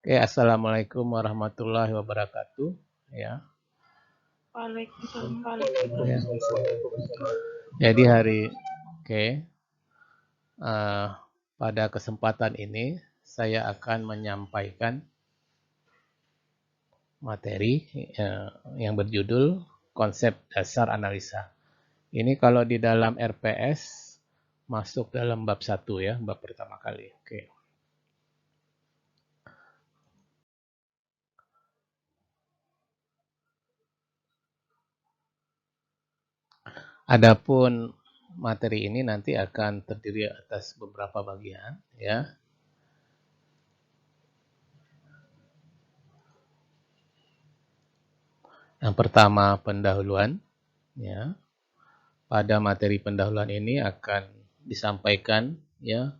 Oke, assalamualaikum warahmatullahi wabarakatuh. Ya, Waalaikumsalam. ya. Jadi eh, pada kesempatan ini saya akan menyampaikan materi yang berjudul konsep dasar analisa. Ini kalau di dalam RPS masuk dalam bab 1 ya, bab pertama kali. Oke. Adapun materi ini nanti akan terdiri atas beberapa bagian ya. Yang pertama pendahuluan ya. Pada materi pendahuluan ini akan disampaikan ya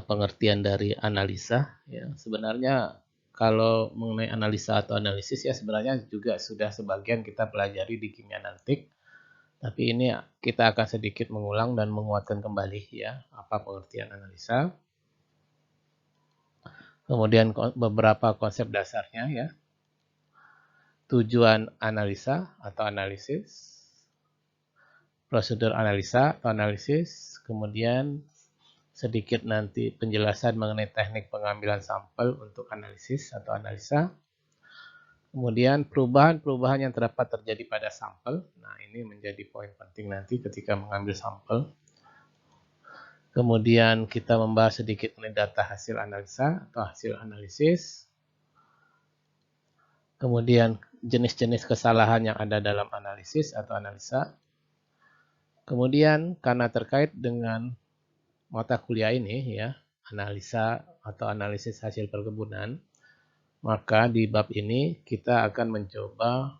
pengertian dari analisa ya. Sebenarnya kalau mengenai analisa atau analisis ya sebenarnya juga sudah sebagian kita pelajari di kimia analitik. Tapi ini kita akan sedikit mengulang dan menguatkan kembali ya apa pengertian analisa. Kemudian beberapa konsep dasarnya ya. Tujuan analisa atau analisis. Prosedur analisa atau analisis, kemudian sedikit nanti penjelasan mengenai teknik pengambilan sampel untuk analisis atau analisa. Kemudian perubahan-perubahan yang terdapat terjadi pada sampel. Nah, ini menjadi poin penting nanti ketika mengambil sampel. Kemudian kita membahas sedikit mengenai data hasil analisa atau hasil analisis. Kemudian jenis-jenis kesalahan yang ada dalam analisis atau analisa. Kemudian karena terkait dengan mata kuliah ini ya, analisa atau analisis hasil perkebunan, maka di bab ini kita akan mencoba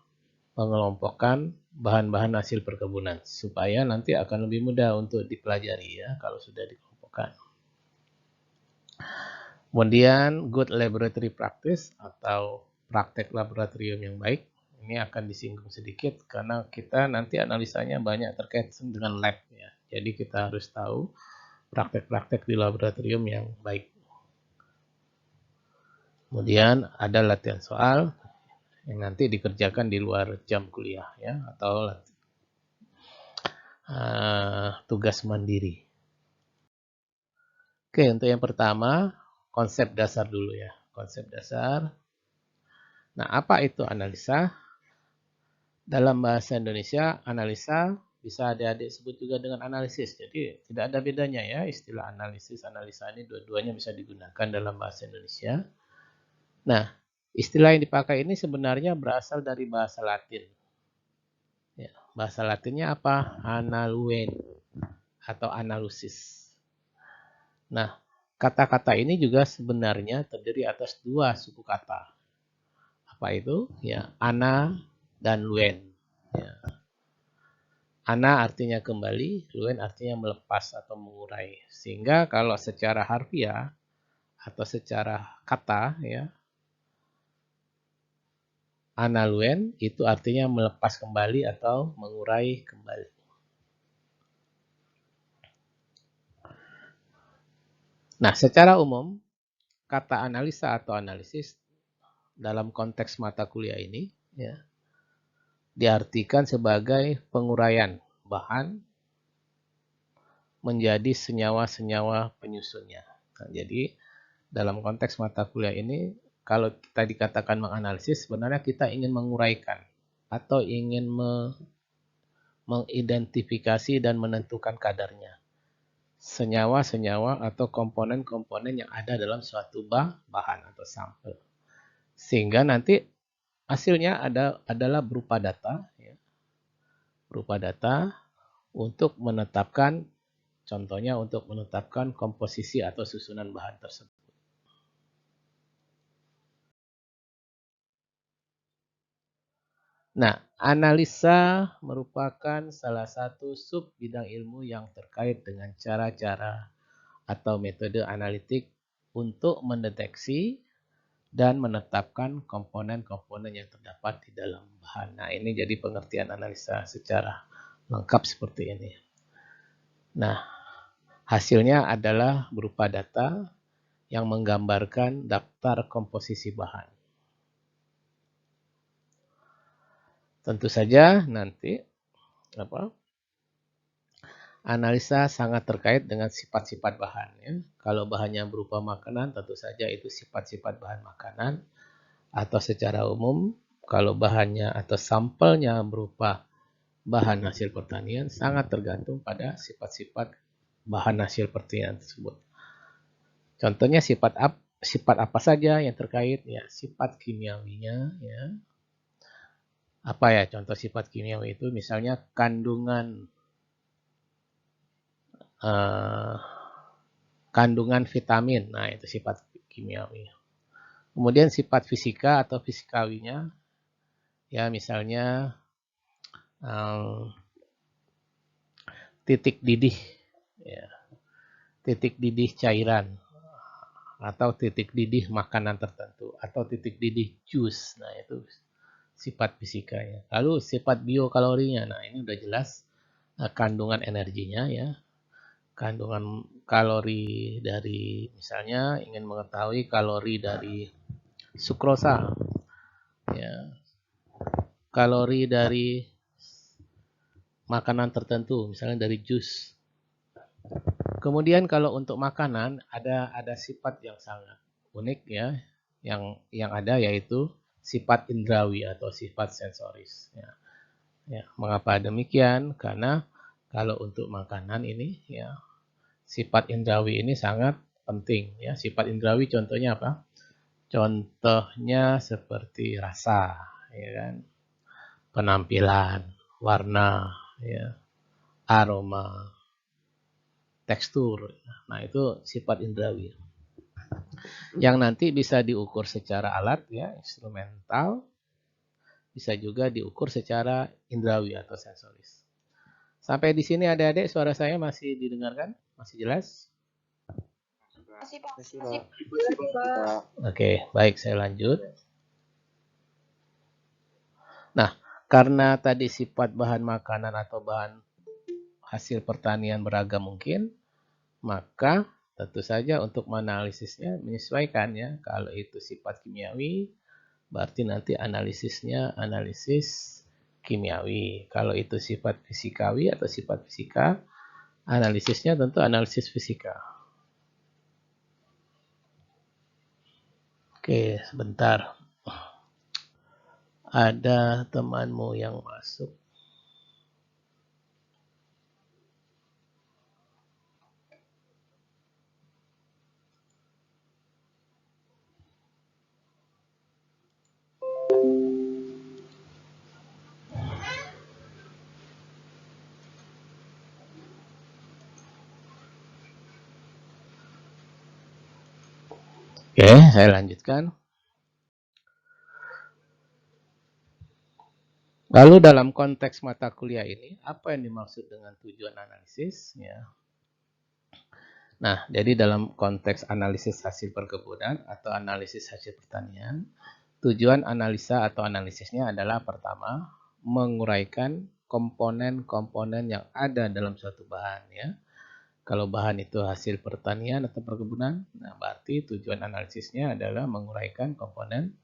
mengelompokkan bahan-bahan hasil perkebunan supaya nanti akan lebih mudah untuk dipelajari ya kalau sudah dikelompokkan. Kemudian good laboratory practice atau praktek laboratorium yang baik. Ini akan disinggung sedikit karena kita nanti analisanya banyak terkait dengan lab ya. Jadi kita harus tahu praktek-praktek di laboratorium yang baik. Kemudian ada latihan soal yang nanti dikerjakan di luar jam kuliah ya atau tugas mandiri. Oke, untuk yang pertama konsep dasar dulu ya. Konsep dasar. Nah, apa itu analisa? Dalam bahasa Indonesia, analisa bisa adik-adik sebut juga dengan analisis. Jadi tidak ada bedanya ya istilah analisis, analisa ini dua-duanya bisa digunakan dalam bahasa Indonesia. Nah, istilah yang dipakai ini sebenarnya berasal dari bahasa Latin. Ya, bahasa Latinnya apa? Analuen atau analusis. Nah, kata-kata ini juga sebenarnya terdiri atas dua suku kata. Apa itu? Ya, ana dan luen. Ya. Ana artinya kembali, luen artinya melepas atau mengurai. Sehingga kalau secara harfiah atau secara kata ya, analuen itu artinya melepas kembali atau mengurai kembali. Nah, secara umum, kata analisa atau analisis dalam konteks mata kuliah ini ya, diartikan sebagai penguraian bahan menjadi senyawa-senyawa penyusunnya. Nah, jadi dalam konteks mata kuliah ini, kalau kita dikatakan menganalisis, sebenarnya kita ingin menguraikan atau ingin mengidentifikasi dan menentukan kadarnya. Senyawa-senyawa atau komponen-komponen yang ada dalam suatu bahan atau sampel. Sehingga nanti hasilnya adalah berupa data, ya, berupa data untuk menetapkan, contohnya untuk menetapkan komposisi atau susunan bahan tersebut. Nah, analisa merupakan salah satu sub bidang ilmu yang terkait dengan cara-cara atau metode analitik untuk mendeteksi dan menetapkan komponen-komponen yang terdapat di dalam bahan. Nah, ini jadi pengertian analisa secara lengkap seperti ini. Nah, hasilnya adalah berupa data yang menggambarkan daftar komposisi bahan. Tentu saja nanti analisa sangat terkait dengan sifat-sifat bahan. Ya. Kalau bahannya berupa makanan, tentu saja itu sifat-sifat bahan makanan. Atau secara umum, kalau bahannya atau sampelnya berupa bahan hasil pertanian, sangat tergantung pada sifat-sifat bahan hasil pertanian tersebut. Contohnya sifat apa saja yang terkait? Ya, sifat kimiawinya. Ya. Apa ya contoh sifat kimiawi itu? Misalnya kandungan vitamin. Nah, itu sifat kimiawi. Kemudian sifat fisika atau fisikawinya, ya misalnya titik didih, ya, titik didih cairan, atau titik didih makanan tertentu, atau titik didih jus. Nah, itu sifat fisikanya. Lalu sifat biokalorinya, nah ini udah jelas kandungan energinya, ya. Kandungan kalori dari, misalnya ingin mengetahui kalori dari sukrosa, ya, kalori dari makanan tertentu, misalnya dari jus. Kemudian kalau untuk makanan ada sifat yang sangat unik, ya, yang ada yaitu sifat indrawi atau sifat sensoris. Ya. Ya, mengapa demikian? Karena kalau untuk makanan ini, ya, sifat indrawi ini sangat penting. Ya, sifat indrawi contohnya apa? Contohnya seperti rasa, ya kan? Penampilan, warna, ya, aroma, tekstur. Nah, itu sifat indrawi. Yang nanti bisa diukur secara alat, ya, instrumental, bisa juga diukur secara indrawi atau sensoris. Sampai di sini adik-adik suara saya masih didengarkan? Masih jelas? Masih, Pak. Oke, baik, saya lanjut. Nah, karena tadi sifat bahan makanan atau bahan hasil pertanian beragam mungkin, maka tentu saja untuk menganalisisnya menyesuaikan, ya. Kalau itu sifat kimiawi, berarti nanti analisisnya analisis kimiawi. Kalau itu sifat fisikawi atau sifat fisika, analisisnya tentu analisis fisika. Oke, sebentar. Ada temanmu yang masuk. Oke, saya lanjutkan. Lalu dalam konteks mata kuliah ini, apa yang dimaksud dengan tujuan analisis? Ya. Nah, jadi dalam konteks analisis hasil perkebunan atau analisis hasil pertanian, tujuan analisa atau analisisnya adalah pertama, menguraikan komponen-komponen yang ada dalam suatu bahan. Ya. Kalau bahan itu hasil pertanian atau perkebunan, nah berarti tujuan analisisnya adalah menguraikan komponen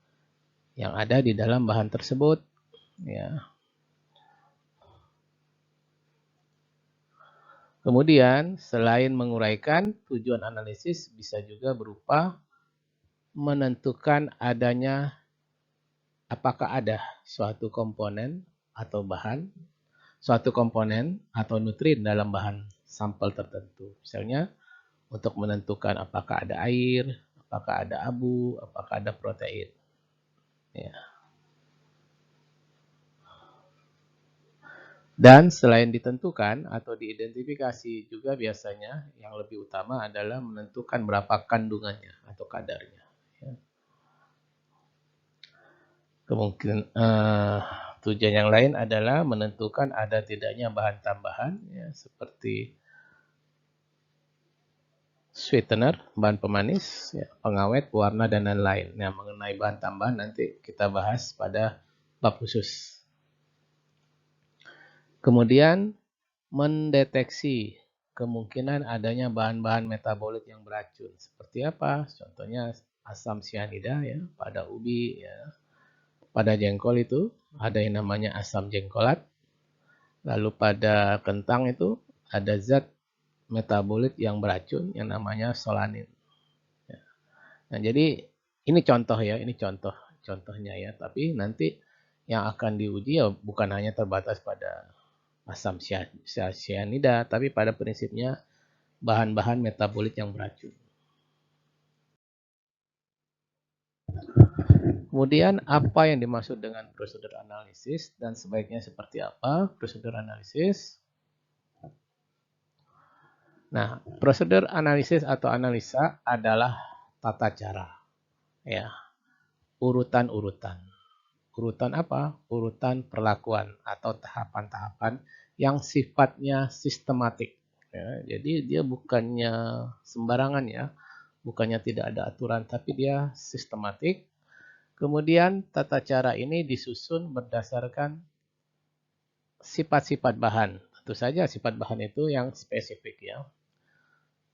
yang ada di dalam bahan tersebut. Ya. Kemudian, selain menguraikan, tujuan analisis bisa juga berupa menentukan adanya apakah ada suatu komponen atau bahan, suatu komponen atau nutrien dalam bahan sampel tertentu. Misalnya, untuk menentukan apakah ada air, apakah ada abu, apakah ada protein. Ya. Dan selain ditentukan atau diidentifikasi juga biasanya yang lebih utama adalah menentukan berapa kandungannya atau kadarnya. Ya. Kemungkinan tujuan yang lain adalah menentukan ada tidaknya bahan tambahan, ya, seperti sweetener, bahan pemanis, ya, pengawet, pewarna, dan lain-lain. Nah, mengenai bahan tambahan nanti kita bahas pada bab khusus. Kemudian mendeteksi kemungkinan adanya bahan-bahan metabolit yang beracun. Seperti apa? Contohnya asam sianida ya, pada ubi ya. Pada jengkol itu ada yang namanya asam jengkolat. Lalu pada kentang itu ada zat metabolit yang beracun yang namanya solanin. Nah, jadi ini contoh ya, ini contohnya ya. Tapi nanti yang akan diuji ya bukan hanya terbatas pada asam sianida, tapi pada prinsipnya bahan-bahan metabolit yang beracun. Kemudian apa yang dimaksud dengan prosedur analisis dan sebaiknya seperti apa prosedur analisis? Nah, prosedur analisis atau analisa adalah tata cara, ya, urutan-urutan. Urutan apa? Urutan perlakuan atau tahapan-tahapan yang sifatnya sistematik. Ya, jadi dia bukannya sembarangan ya, bukannya tidak ada aturan, tapi dia sistematik. Kemudian tata cara ini disusun berdasarkan sifat-sifat bahan. Tentu saja sifat bahan itu yang spesifik ya.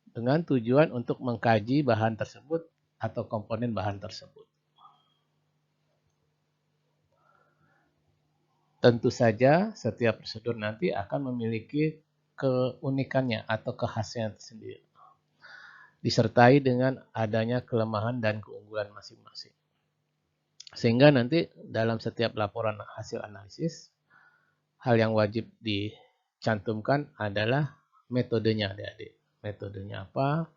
Dengan tujuan untuk mengkaji bahan tersebut atau komponen bahan tersebut. Tentu saja setiap prosedur nanti akan memiliki keunikannya atau kekhasiatan sendiri. Disertai dengan adanya kelemahan dan keunggulan masing-masing. Sehingga nanti dalam setiap laporan hasil analisis, hal yang wajib dicantumkan adalah metodenya adik-adik. Metodenya apa,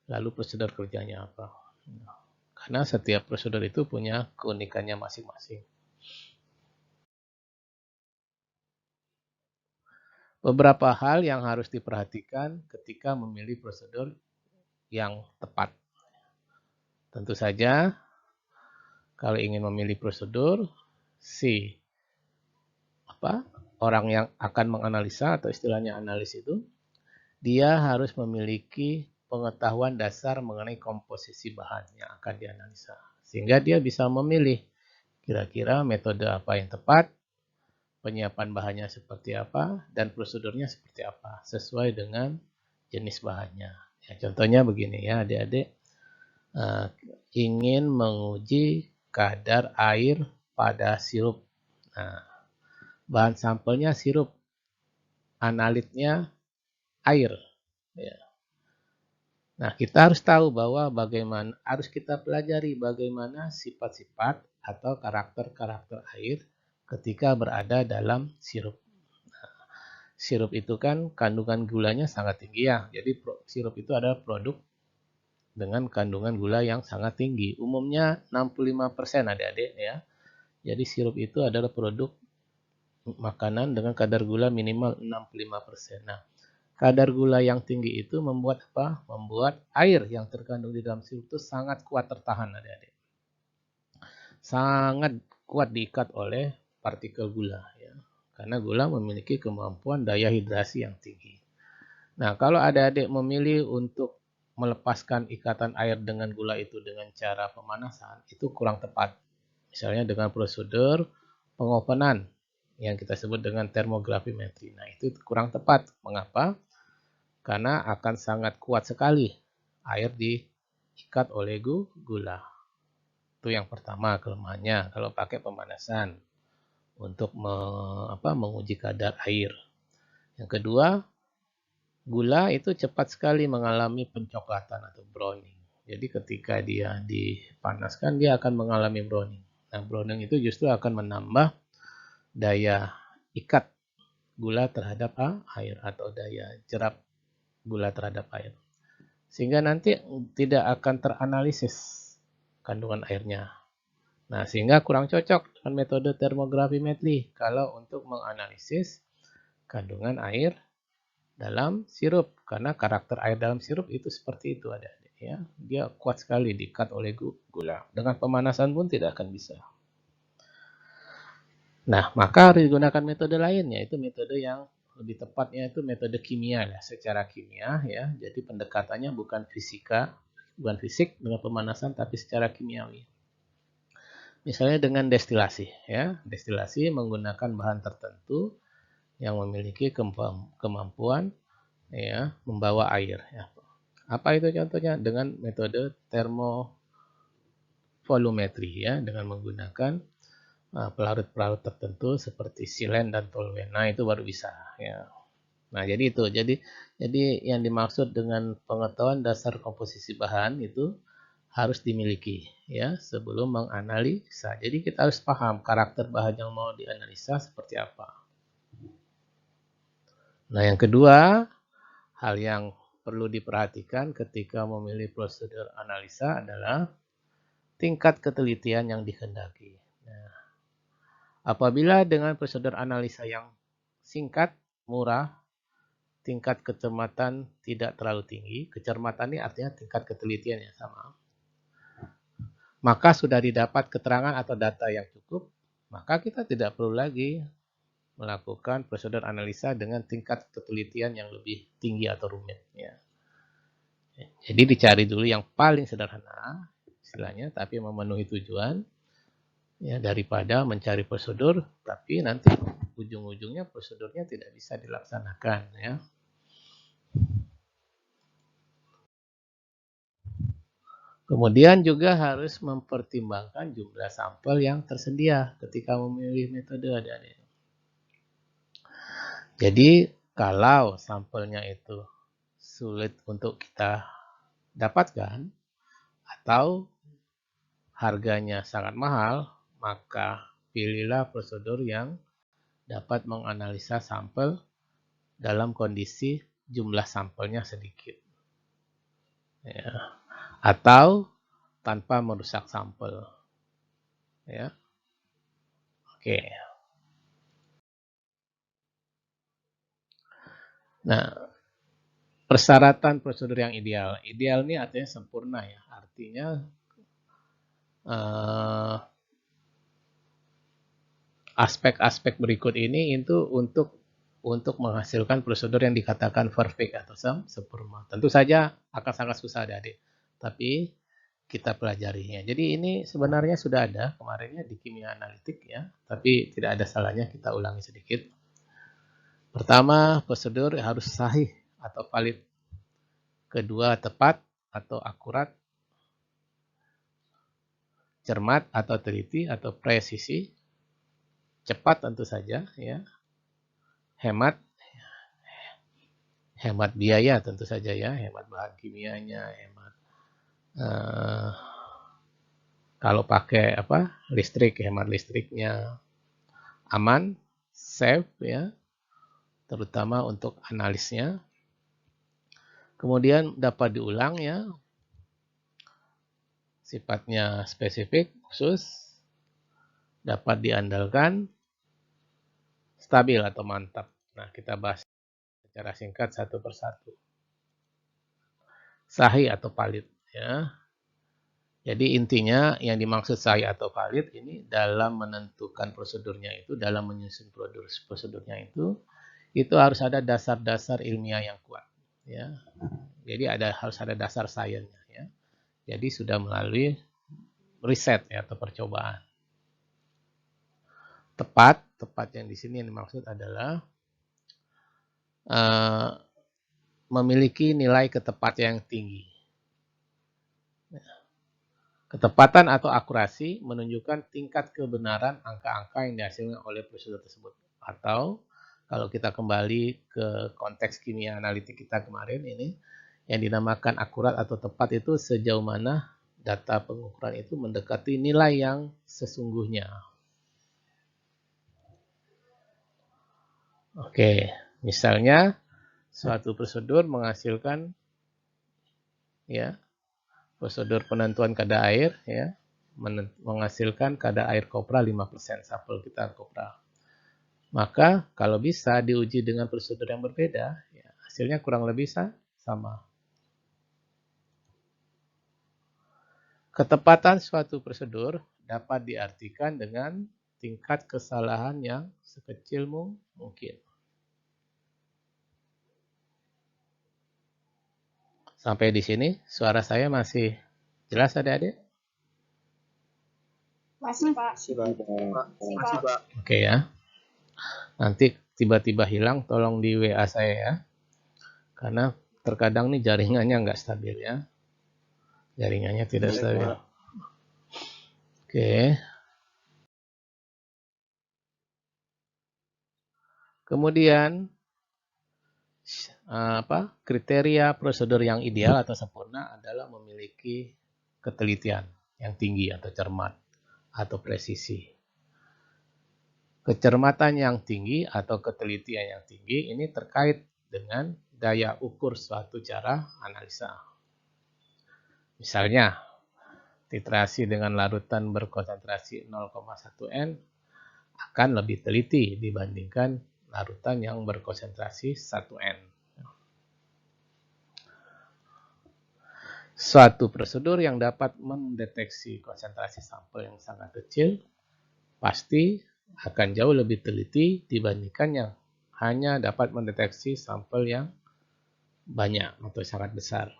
lalu prosedur kerjanya apa. Karena setiap prosedur itu punya keunikannya masing-masing. Beberapa hal yang harus diperhatikan ketika memilih prosedur yang tepat. Tentu saja, kalau ingin memilih prosedur, orang yang akan menganalisa atau istilahnya analis itu, dia harus memiliki pengetahuan dasar mengenai komposisi bahan yang akan dianalisa. Sehingga dia bisa memilih kira-kira metode apa yang tepat, penyiapan bahannya seperti apa, dan prosedurnya seperti apa, sesuai dengan jenis bahannya. Ya, contohnya begini ya adik-adik, ingin menguji kadar air pada sirup. Nah, bahan sampelnya sirup, analitnya air. Ya. Nah, kita harus tahu bahwa harus kita pelajari bagaimana sifat-sifat atau karakter-karakter air ketika berada dalam sirup. Nah, sirup itu kan kandungan gulanya sangat tinggi ya. Jadi sirup itu adalah produk dengan kandungan gula yang sangat tinggi. Umumnya 65% adik-adik ya. Jadi sirup itu adalah produk makanan dengan kadar gula minimal 65%. Nah, kadar gula yang tinggi itu membuat apa? Membuat air yang terkandung di dalam sirup itu sangat kuat tertahan adik-adik. Sangat kuat diikat oleh partikel gula ya. Karena gula memiliki kemampuan daya hidrasi yang tinggi. Nah, kalau adik-adik memilih untuk melepaskan ikatan air dengan gula itu dengan cara pemanasan, itu kurang tepat. Misalnya dengan prosedur pengopenan yang kita sebut dengan termografimetri. Nah, itu kurang tepat. Mengapa? Karena akan sangat kuat sekali air diikat oleh gula. Itu yang pertama kelemahannya kalau pakai pemanasan untuk menguji kadar air. Yang kedua, gula itu cepat sekali mengalami pencoklatan atau browning. Jadi ketika dia dipanaskan dia akan mengalami browning. Nah, browning itu justru akan menambah daya ikat gula terhadap air atau daya jerap gula terhadap air. Sehingga nanti tidak akan teranalisis kandungan airnya. Nah, sehingga kurang cocok dengan metode termografimetri kalau untuk menganalisis kandungan air dalam sirup. Karena karakter air dalam sirup itu seperti itu adik-adik ya. Dia kuat sekali diikat oleh gula. Dengan pemanasan pun tidak akan bisa. Nah, maka harus digunakan metode lain, yaitu metode yang lebih tepatnya itu metode kimia ya, secara kimia ya. Jadi pendekatannya bukan fisik dengan pemanasan, tapi secara kimiawi. Misalnya dengan destilasi ya. Destilasi menggunakan bahan tertentu yang memiliki kemampuan ya, membawa air. Ya. Apa itu contohnya? Dengan metode termovolumetri, ya, dengan menggunakan pelarut-pelarut tertentu seperti silen dan toluen. Nah, itu baru bisa, ya. Nah, jadi itu. Jadi yang dimaksud dengan pengetahuan dasar komposisi bahan itu harus dimiliki, ya, sebelum menganalisa. Jadi kita harus paham karakter bahan yang mau dianalisa seperti apa. Nah, yang kedua, hal yang perlu diperhatikan ketika memilih prosedur analisa adalah tingkat ketelitian yang dikehendaki. Nah, apabila dengan prosedur analisa yang singkat, murah, tingkat kecermatan tidak terlalu tinggi, kecermatan ini artinya tingkat ketelitian yang sama, maka sudah didapat keterangan atau data yang cukup, maka kita tidak perlu lagi melakukan prosedur analisa dengan tingkat ketelitian yang lebih tinggi atau rumit. Ya. Jadi dicari dulu yang paling sederhana, istilahnya, tapi memenuhi tujuan, ya, daripada mencari prosedur, tapi nanti ujung-ujungnya prosedurnya tidak bisa dilaksanakan. Ya. Kemudian juga harus mempertimbangkan jumlah sampel yang tersedia ketika memilih metode adik-adik. Jadi kalau sampelnya itu sulit untuk kita dapatkan atau harganya sangat mahal, maka pilihlah prosedur yang dapat menganalisa sampel dalam kondisi jumlah sampelnya sedikit. Ya. Atau tanpa merusak sampel. Ya. Oke. Nah, persyaratan prosedur yang ideal. Ideal ini artinya sempurna, ya. Artinya aspek-aspek berikut ini itu untuk menghasilkan prosedur yang dikatakan perfect atau sempurna. Tentu saja akan sangat susah, adik-adik. Tapi kita pelajarinya. Jadi ini sebenarnya sudah ada kemarinnya di kimia analitik, ya. Tapi tidak ada salahnya kita ulangi sedikit. Pertama, prosedur harus sahih atau valid. Kedua, tepat atau akurat. Cermat atau teliti atau presisi. Cepat tentu saja, ya. Hemat biaya tentu saja, ya. Hemat bahan kimianya, hemat kalau pakai listrik, hemat listriknya. Aman, safe, ya. Terutama untuk analisnya. Kemudian dapat diulang, ya. Sifatnya spesifik, khusus, dapat diandalkan, stabil atau mantap. Nah, kita bahas secara singkat satu persatu. Sahih atau valid, ya. Jadi intinya yang dimaksud sahih atau valid ini dalam menentukan prosedurnya itu, dalam menyusun prosedurnya itu harus ada dasar-dasar ilmiah yang kuat, ya. Jadi harus ada dasar sainsnya, ya. Jadi sudah melalui riset, ya, atau percobaan. Tepat yang di sini yang dimaksud adalah memiliki nilai ketepatan yang tinggi. Ketepatan atau akurasi menunjukkan tingkat kebenaran angka-angka yang dihasilkan oleh prosedur tersebut. Atau kalau kita kembali ke konteks kimia analitik kita kemarin ini, yang dinamakan akurat atau tepat itu sejauh mana data pengukuran itu mendekati nilai yang sesungguhnya. Oke, misalnya suatu prosedur menghasilkan, ya, prosedur penentuan kadar air, ya, menghasilkan kadar air kopra 5%, sampel kita kopra. Maka kalau bisa diuji dengan prosedur yang berbeda, ya, hasilnya kurang lebih sama. Ketepatan suatu prosedur dapat diartikan dengan tingkat kesalahan yang sekecil mungkin. Sampai di sini suara saya masih jelas, adik-adik? Masih, Pak. Masih, Pak. Oke, ya. Nanti tiba-tiba hilang, tolong di WA saya, ya. Karena terkadang nih jaringannya nggak stabil ya. Jaringannya tidak stabil. Oke. Kemudian kriteria prosedur yang ideal atau sempurna adalah memiliki ketelitian yang tinggi atau cermat atau presisi. Kecermatan yang tinggi atau ketelitian yang tinggi ini terkait dengan daya ukur suatu cara analisa. Misalnya, titrasi dengan larutan berkonsentrasi 0,1 N akan lebih teliti dibandingkan larutan yang berkonsentrasi 1 N. Suatu prosedur yang dapat mendeteksi konsentrasi sampel yang sangat kecil pasti akan jauh lebih teliti dibandingkan yang hanya dapat mendeteksi sampel yang banyak atau sangat besar.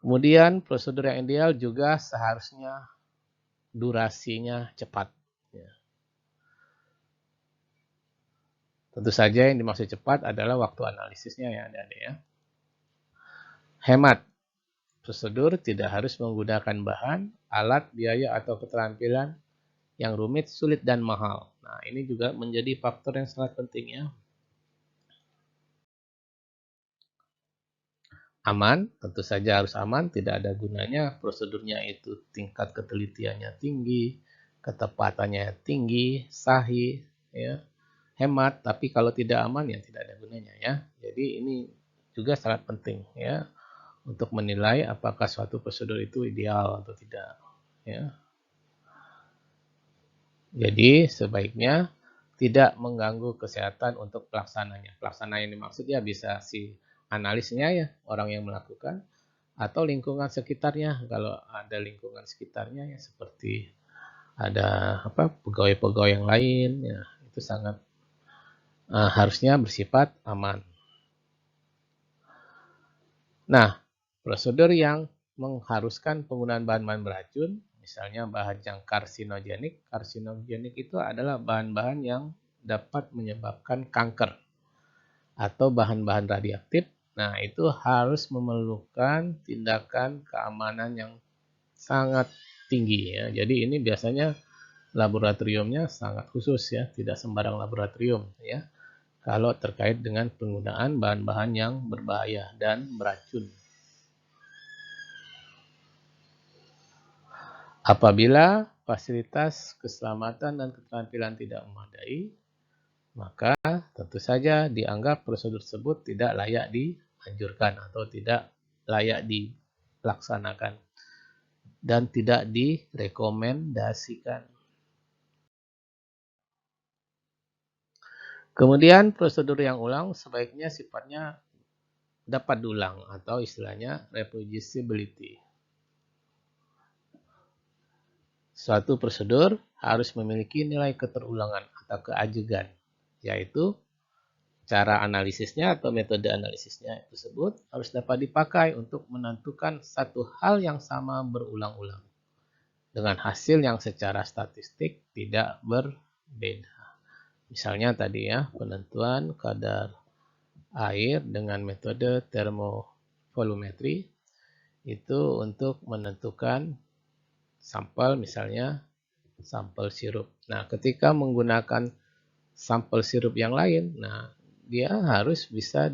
Kemudian prosedur yang ideal juga seharusnya durasinya cepat. Tentu saja yang dimaksud cepat adalah waktu analisisnya ya adik-adik ya. Hemat. Prosedur tidak harus menggunakan bahan, alat, biaya, atau keterampilan yang rumit, sulit, dan mahal. Nah, ini juga menjadi faktor yang sangat penting ya. Aman, tentu saja harus aman, tidak ada gunanya prosedurnya itu tingkat ketelitiannya tinggi, ketepatannya tinggi, sahih, ya, hemat, tapi kalau tidak aman ya tidak ada gunanya ya. Jadi ini juga sangat penting ya untuk menilai apakah suatu prosedur itu ideal atau tidak ya. Jadi sebaiknya tidak mengganggu kesehatan untuk pelaksananya. Pelaksananya yang dimaksud ya bisa si analisnya ya, orang yang melakukan, atau lingkungan sekitarnya. Kalau ada lingkungan sekitarnya ya seperti ada pegawai-pegawai yang lain ya, itu sangat harusnya bersifat aman. Nah, prosedur yang mengharuskan penggunaan bahan-bahan beracun, misalnya bahan yang karsinogenik. Karsinogenik itu adalah bahan-bahan yang dapat menyebabkan kanker atau bahan-bahan radioaktif. Nah, itu harus memerlukan tindakan keamanan yang sangat tinggi ya. Jadi ini biasanya laboratoriumnya sangat khusus ya, tidak sembarang laboratorium ya. Kalau terkait dengan penggunaan bahan-bahan yang berbahaya dan beracun. Apabila fasilitas keselamatan dan keterampilan tidak memadai, maka tentu saja dianggap prosedur tersebut tidak layak dianjurkan atau tidak layak dilaksanakan dan tidak direkomendasikan. Kemudian prosedur yang ulang sebaiknya sifatnya dapat diulang atau istilahnya reproducibility. Suatu prosedur harus memiliki nilai keterulangan atau keajegan, yaitu cara analisisnya atau metode analisisnya tersebut harus dapat dipakai untuk menentukan satu hal yang sama berulang-ulang dengan hasil yang secara statistik tidak berbeda. Misalnya tadi ya, penentuan kadar air dengan metode termovolumetri itu untuk menentukan sampel, misalnya sampel sirup. Nah, ketika menggunakan sampel sirup yang lain, nah dia harus bisa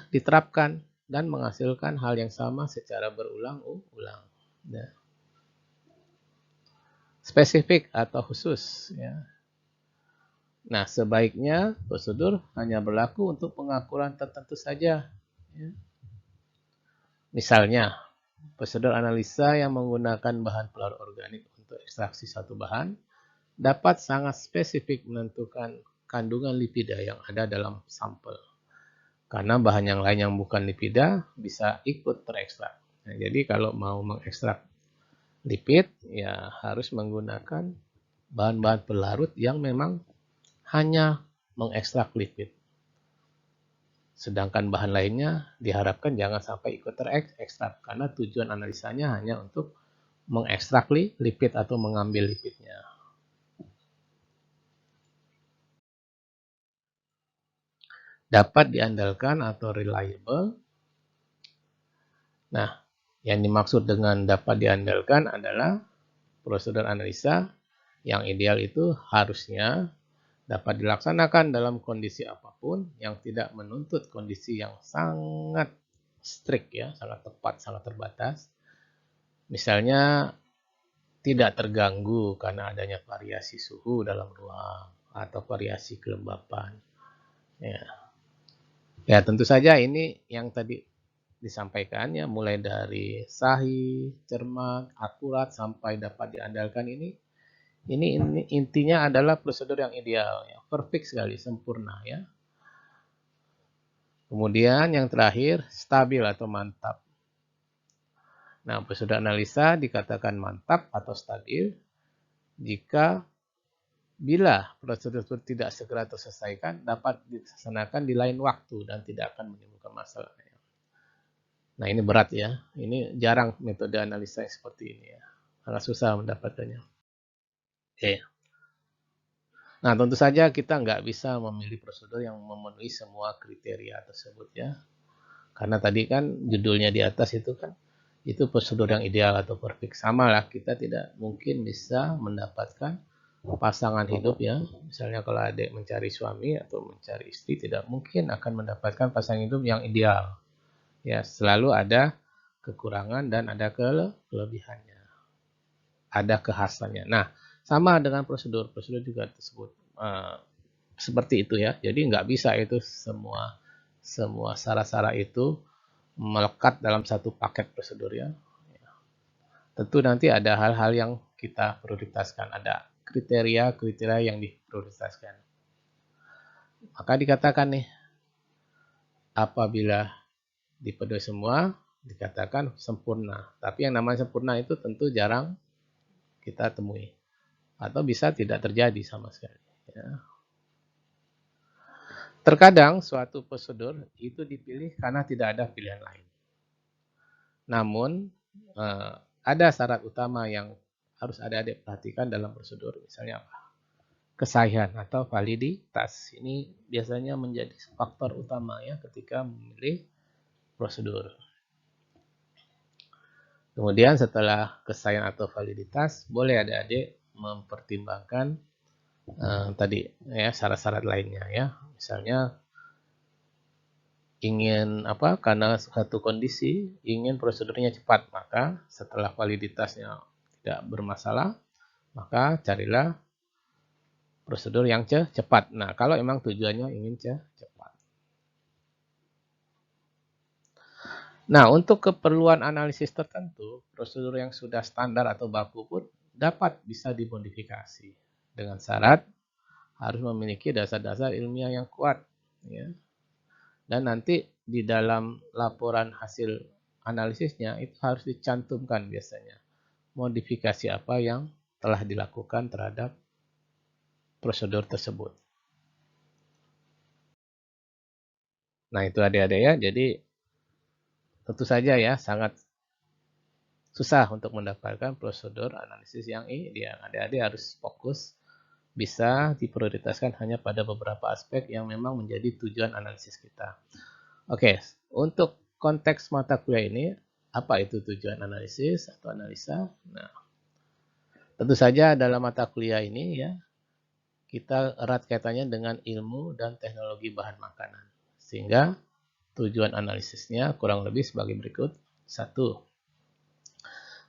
diterapkan dan menghasilkan hal yang sama secara berulang-ulang. Nah, spesifik atau khusus ya. Nah, sebaiknya prosedur hanya berlaku untuk pengakuran tertentu saja. Ya. Misalnya, prosedur analisa yang menggunakan bahan pelarut organik untuk ekstraksi satu bahan dapat sangat spesifik menentukan kandungan lipida yang ada dalam sampel. Karena bahan yang lain yang bukan lipida bisa ikut terekstrak. Nah, jadi kalau mau mengekstrak lipid, ya harus menggunakan bahan-bahan pelarut yang memang hanya mengekstrak lipid. Sedangkan bahan lainnya diharapkan jangan sampai ikut terekstrak karena tujuan analisanya hanya untuk mengekstrak lipid atau mengambil lipidnya. dapat diandalkan atau reliable. Nah, yang dimaksud dengan dapat diandalkan adalah prosedur analisa yang ideal itu harusnya dapat dilaksanakan dalam kondisi apapun yang tidak menuntut kondisi yang sangat strict ya, sangat tepat, sangat terbatas. Misalnya tidak terganggu karena adanya variasi suhu dalam ruang atau variasi kelembapan. Ya, tentu saja ini yang tadi disampaikan ya, mulai dari sahih, cermat, akurat sampai dapat diandalkan ini intinya adalah prosedur yang ideal ya, perfect sekali, sempurna ya. Kemudian yang terakhir, stabil atau mantap. Nah, prosedur analisa dikatakan mantap atau stabil jika bila prosedur tidak segera terselesaikan dapat dilaksanakan di lain waktu dan tidak akan menimbulkan masalah. Nah, ini berat ya. Ini jarang metode analisa yang seperti ini ya. Sangat susah mendapatkannya. Oke. Nah, tentu saja kita nggak bisa memilih prosedur yang memenuhi semua kriteria tersebut ya. Karena tadi kan judulnya di atas itu kan, itu prosedur yang ideal atau perfect. Sama lah, kita tidak mungkin bisa mendapatkan pasangan hidup ya. Misalnya kalau adik mencari suami atau mencari istri, tidak mungkin akan mendapatkan pasangan hidup yang ideal. Ya, selalu ada kekurangan dan ada kelebihannya. Ada kekhasannya. Nah, sama dengan prosedur juga tersebut seperti itu ya. Jadi nggak bisa itu semua syarat-syarat itu melekat dalam satu paket prosedur ya. Tentu nanti ada hal-hal yang kita prioritaskan, ada kriteria yang diprioritaskan. Maka dikatakan nih, apabila dipenuhi semua, dikatakan sempurna. Tapi yang namanya sempurna itu tentu jarang kita temui. Atau bisa tidak terjadi sama sekali. Ya. Terkadang suatu prosedur itu dipilih karena tidak ada pilihan lain. Namun, ada syarat utama yang harus adik-adik perhatikan dalam prosedur. Misalnya apa? Kesahihan atau validitas. Ini biasanya menjadi faktor utama ya ketika memilih prosedur. Kemudian setelah kesahihan atau validitas, boleh adik-adik mempertimbangkan tadi ya syarat-syarat lainnya ya. Misalnya ingin apa? Karena satu kondisi ingin prosedurnya cepat, maka setelah validitasnya tidak bermasalah, maka carilah prosedur yang cepat. Nah, kalau emang tujuannya ingin cepat. Nah, untuk keperluan analisis tertentu, prosedur yang sudah standar atau baku pun dapat bisa dimodifikasi dengan syarat harus memiliki dasar-dasar ilmiah yang kuat. Ya. Dan nanti di dalam laporan hasil analisisnya itu harus dicantumkan biasanya modifikasi apa yang telah dilakukan terhadap prosedur tersebut. Nah, itu adik-adik ya. Jadi tentu saja ya sangat susah untuk mendapatkan prosedur analisis yang ideal. Adik-adik harus fokus, bisa diprioritaskan hanya pada beberapa aspek yang memang menjadi tujuan analisis kita. Oke, untuk konteks mata kuliah ini, apa itu tujuan analisis atau analisa? Nah, tentu saja dalam mata kuliah ini ya, kita erat kaitannya dengan ilmu dan teknologi bahan makanan. Sehingga tujuan analisisnya kurang lebih sebagai berikut. 1.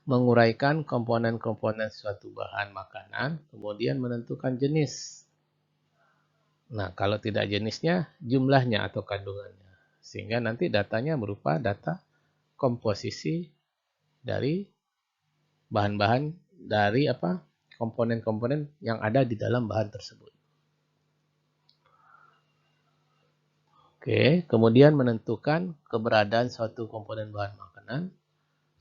Menguraikan komponen-komponen suatu bahan makanan, kemudian menentukan jenis. Nah, kalau tidak jenisnya, jumlahnya atau kandungannya. Sehingga nanti datanya berupa data komposisi dari bahan-bahan dari komponen-komponen yang ada di dalam bahan tersebut. Oke, kemudian menentukan keberadaan suatu komponen bahan makanan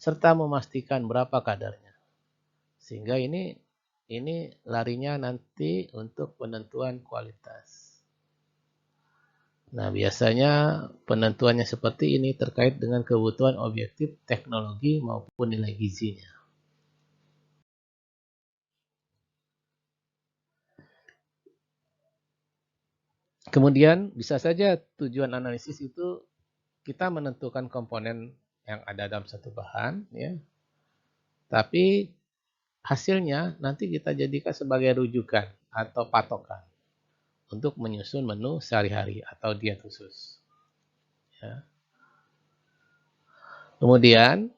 serta memastikan berapa kadarnya. Sehingga ini larinya nanti untuk penentuan kualitas. Nah, biasanya penentuannya seperti ini terkait dengan kebutuhan objektif teknologi maupun nilai gizinya. Kemudian bisa saja tujuan analisis itu kita menentukan komponen yang ada dalam satu bahan, ya. Tapi hasilnya nanti kita jadikan sebagai rujukan atau patokan untuk menyusun menu sehari-hari atau diet khusus. Ya. Kemudian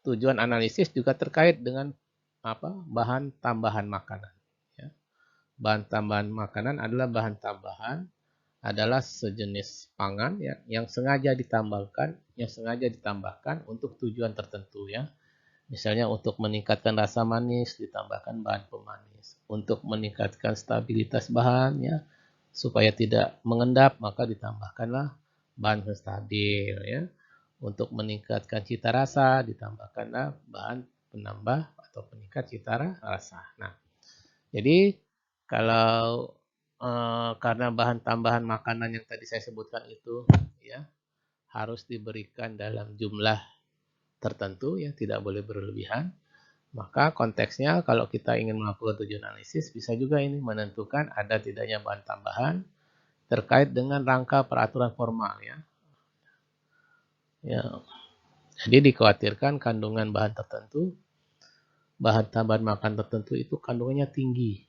tujuan analisis juga terkait dengan bahan tambahan makanan. Ya. Bahan tambahan makanan adalah bahan tambahan adalah sejenis pangan ya, yang sengaja ditambahkan untuk tujuan tertentu ya. Misalnya untuk meningkatkan rasa manis ditambahkan bahan pemanis, untuk meningkatkan stabilitas bahan ya, supaya tidak mengendap maka ditambahkanlah bahan stabil ya. Untuk meningkatkan cita rasa ditambahkanlah bahan penambah atau peningkat cita rasa. Nah, jadi kalau karena bahan tambahan makanan yang tadi saya sebutkan itu ya harus diberikan dalam jumlah tertentu ya, tidak boleh berlebihan. Maka konteksnya kalau kita ingin melakukan tujuan analisis bisa juga ini menentukan ada tidaknya bahan tambahan terkait dengan rangka peraturan formal ya. Ya. Jadi dikhawatirkan kandungan bahan tertentu, bahan tambahan makan tertentu itu kandungannya tinggi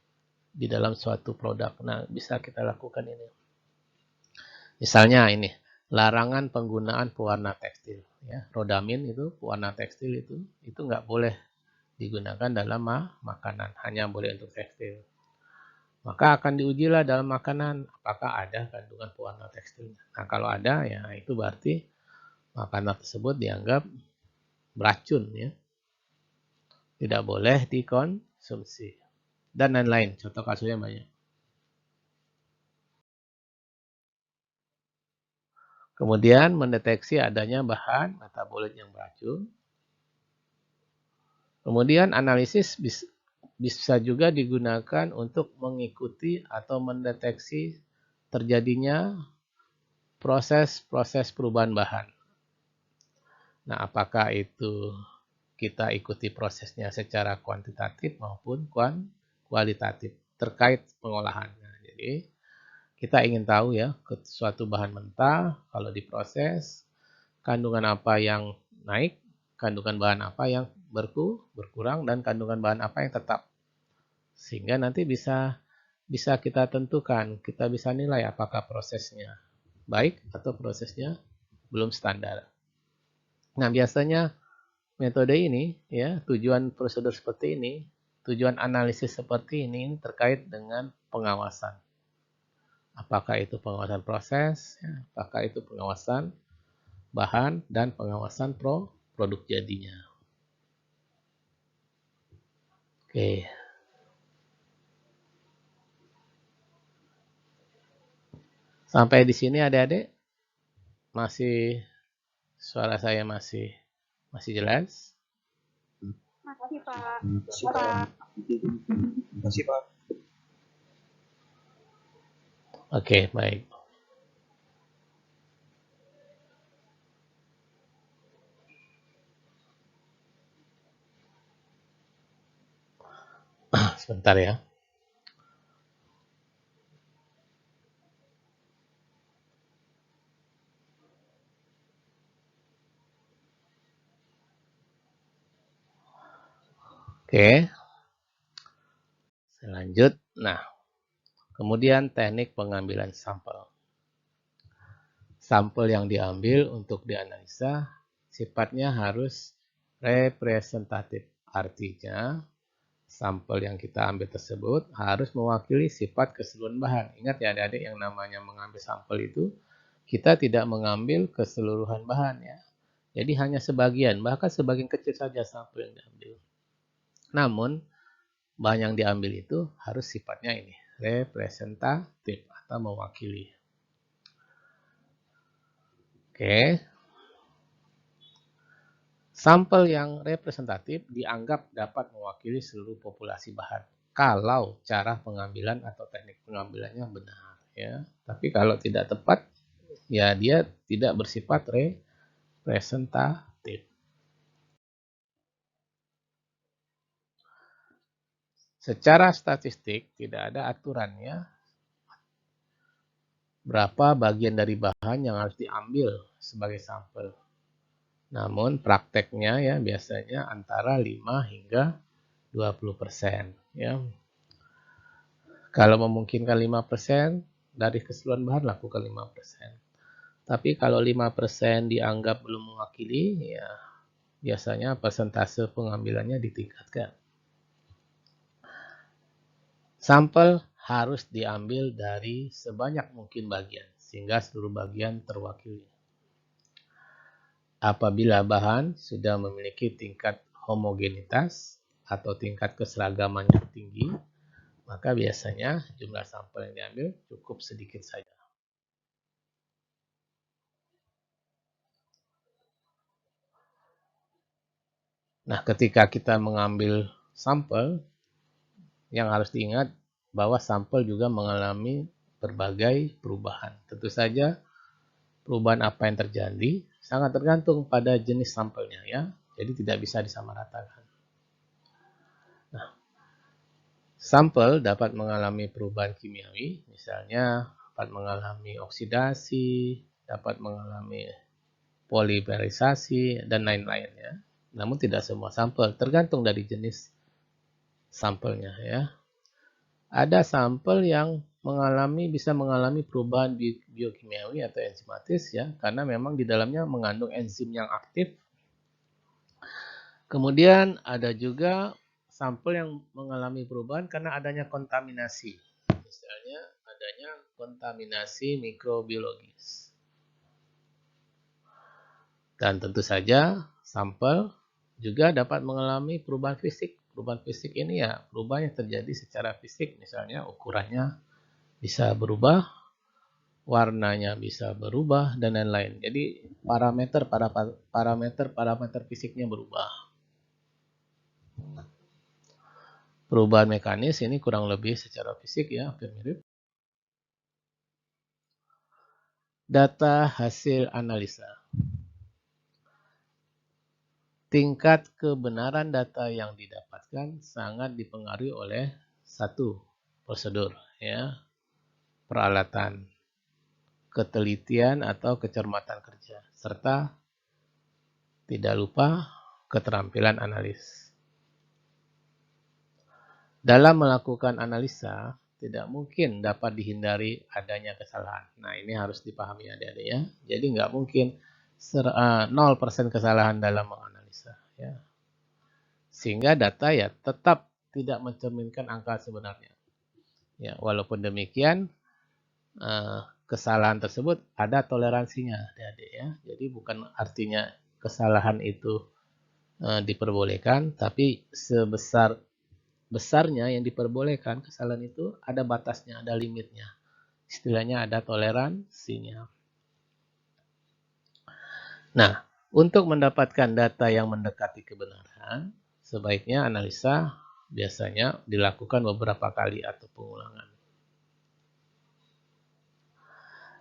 di dalam suatu produk. Nah, bisa kita lakukan ini. Misalnya ini, larangan penggunaan pewarna tekstil. Ya, rodamin itu, pewarna tekstil itu nggak boleh digunakan dalam makanan, hanya boleh untuk tekstil. Maka akan diujilah dalam makanan, apakah ada kandungan pewarna tekstil. Nah, kalau ada, ya itu berarti makanan tersebut dianggap beracun, ya. Tidak boleh dikonsumsi. Dan lain-lain, contoh kasusnya banyak. Kemudian mendeteksi adanya bahan metabolit yang beracun. Kemudian analisis bisa juga digunakan untuk mengikuti atau mendeteksi terjadinya proses-proses perubahan bahan. Nah, apakah itu kita ikuti prosesnya secara kuantitatif maupun kualitatif terkait pengolahan. Nah, jadi kita ingin tahu ya, suatu bahan mentah kalau diproses kandungan apa yang naik, kandungan bahan apa yang berkurang, dan kandungan bahan apa yang tetap. Sehingga nanti bisa kita tentukan, kita bisa nilai apakah prosesnya baik atau prosesnya belum standar. Nah, biasanya metode ini ya, tujuan prosedur seperti ini, tujuan analisis seperti ini terkait dengan pengawasan. Apakah itu pengawasan proses, ya, apakah itu pengawasan bahan, dan pengawasan produk jadinya. Oke. Sampai di sini adik-adik, masih suara saya masih jelas? Makasih, Pak. Makasih, Pak. Oke, baik. Sebentar ya. Oke. Saya lanjut. Nah, kemudian teknik pengambilan sampel. Sampel yang diambil untuk dianalisa sifatnya harus representatif. Artinya, sampel yang kita ambil tersebut harus mewakili sifat keseluruhan bahan. Ingat ya adik-adik, yang namanya mengambil sampel itu, kita tidak mengambil keseluruhan bahan ya. Jadi hanya sebagian, bahkan sebagian kecil saja sampel yang diambil. Namun, bahan yang diambil itu harus sifatnya ini, representatif atau mewakili. Oke. Sampel yang representatif dianggap dapat mewakili seluruh populasi bahan kalau cara pengambilan atau teknik pengambilannya benar ya. Tapi kalau tidak tepat ya dia tidak bersifat representatif. Secara statistik tidak ada aturannya berapa bagian dari bahan yang harus diambil sebagai sampel. Namun prakteknya ya biasanya antara 5 hingga 20%. Ya. Kalau memungkinkan 5% dari keseluruhan bahan, lakukan 5%. Tapi kalau 5% dianggap belum mewakili, ya biasanya persentase pengambilannya ditingkatkan. Sampel harus diambil dari sebanyak mungkin bagian, sehingga seluruh bagian terwakili. Apabila bahan sudah memiliki tingkat homogenitas atau tingkat keseragaman yang tinggi, maka biasanya jumlah sampel yang diambil cukup sedikit saja. Nah, ketika kita mengambil sampel, yang harus diingat bahwa sampel juga mengalami berbagai perubahan. Tentu saja perubahan apa yang terjadi sangat tergantung pada jenis sampelnya ya. Jadi tidak bisa disamaratakan. Nah, sampel dapat mengalami perubahan kimiawi, misalnya dapat mengalami oksidasi, dapat mengalami polimerisasi, dan lain-lain ya. Namun tidak semua sampel, tergantung dari jenis sampelnya ya. Ada sampel yang bisa mengalami perubahan biokimiawi atau enzimatis ya, karena memang di dalamnya mengandung enzim yang aktif. Kemudian ada juga sampel yang mengalami perubahan karena adanya kontaminasi. Misalnya adanya kontaminasi mikrobiologis. Dan tentu saja sampel juga dapat mengalami perubahan fisik. Perubahan fisik ini ya perubahan yang terjadi secara fisik, misalnya ukurannya bisa berubah, warnanya bisa berubah, dan lain-lain. Jadi parameter fisiknya berubah. Perubahan mekanis ini kurang lebih secara fisik ya, hampir mirip. Data hasil analisa. Tingkat kebenaran data yang didapatkan sangat dipengaruhi oleh satu, prosedur, ya, peralatan, ketelitian atau kecermatan kerja, serta tidak lupa keterampilan analis. Dalam melakukan analisa, tidak mungkin dapat dihindari adanya kesalahan. Nah, ini harus dipahami adik-adik ya. Jadi nggak mungkin 0% kesalahan dalam menganalisa. Ya. Sehingga data ya tetap tidak mencerminkan angka sebenarnya. Ya, walaupun demikian, kesalahan tersebut ada toleransinya adik-adik ya. Jadi bukan artinya kesalahan itu diperbolehkan, tapi besarnya yang diperbolehkan kesalahan itu ada batasnya, ada limitnya. Istilahnya ada toleransinya. Nah, untuk mendapatkan data yang mendekati kebenaran, sebaiknya analisa biasanya dilakukan beberapa kali atau pengulangan.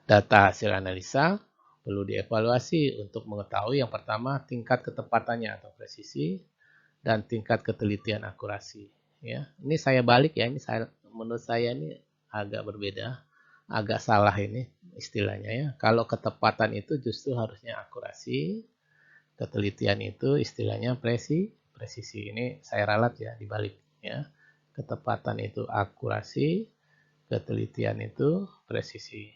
Data hasil analisa perlu dievaluasi untuk mengetahui yang pertama tingkat ketepatannya atau presisi dan tingkat ketelitian akurasi. Ya, ini saya balik ya, menurut saya ini agak berbeda, agak salah ini istilahnya ya. Kalau ketepatan itu justru harusnya akurasi, ketelitian itu istilahnya presisi. Ini saya ralat ya dibalik ya. Ketepatan itu akurasi, ketelitian itu presisi.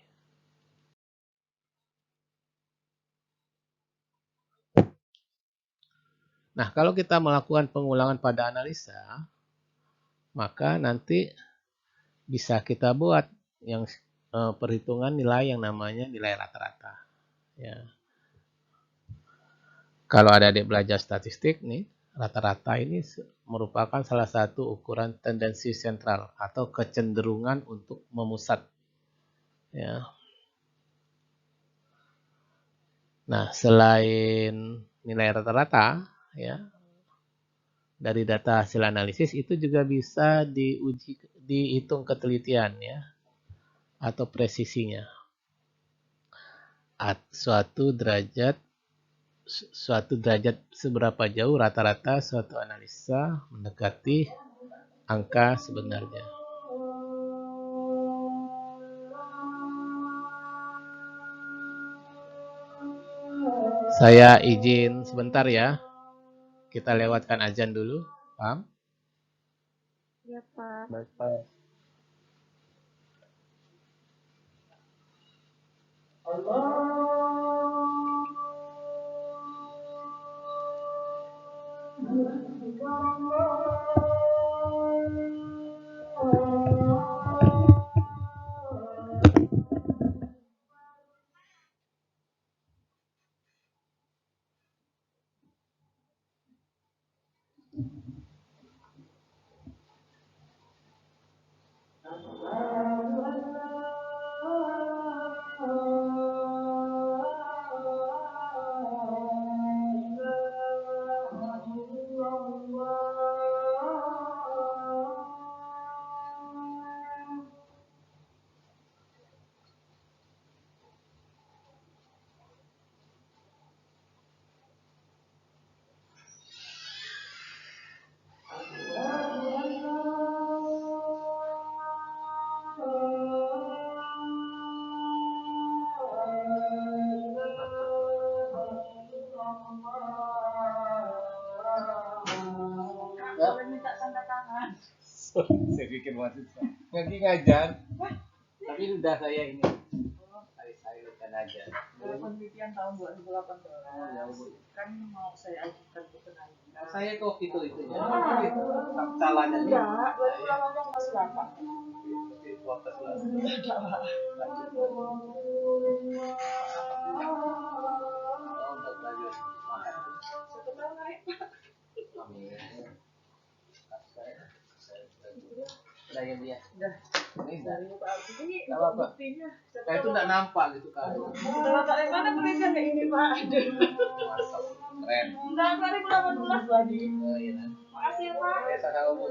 Nah, kalau kita melakukan pengulangan pada analisa, maka nanti bisa kita buat yang perhitungan nilai yang namanya nilai rata-rata. Ya. Kalau adik-adik belajar statistik nih, rata-rata ini merupakan salah satu ukuran tendensi sentral atau kecenderungan untuk memusat. Ya. Nah, selain nilai rata-rata, ya, dari data hasil analisis itu juga bisa dihitung ketelitian ya atau presisinya. Suatu derajat seberapa jauh rata-rata suatu analisa mendekati angka sebenarnya. Saya izin sebentar ya. Kita lewatkan azan dulu. Paham? Ya, Pak. Baik, Pak. Boleh minta tanda tangan. Saya pikir mahasiswa. Lagi ngajar. Tapi udah saya ini. Saya lekan aja. Penelitian tahun 2018 kan mau saya ajukan ke penelitian. Saya kok itu ya. Itu Salahnya nih. enggak, 2018 masih lama. Di kuartal lah. Enggak lah. Oh, untuk lanjut. Sebentar naik Pak. Amin. Udah ya, Bu ya. Udah. Ini enggak. Dari Pak Agus ini Nggak apa-apa. buktinya. Saya itu enggak nampak gitu kan. Kalau tak yang mana penelitian kayak ini Pak? Mantap. Keren. Enggak, 2018 tadi. Oh, iya. Makasih ya Pak. Biasa kamu, Bu.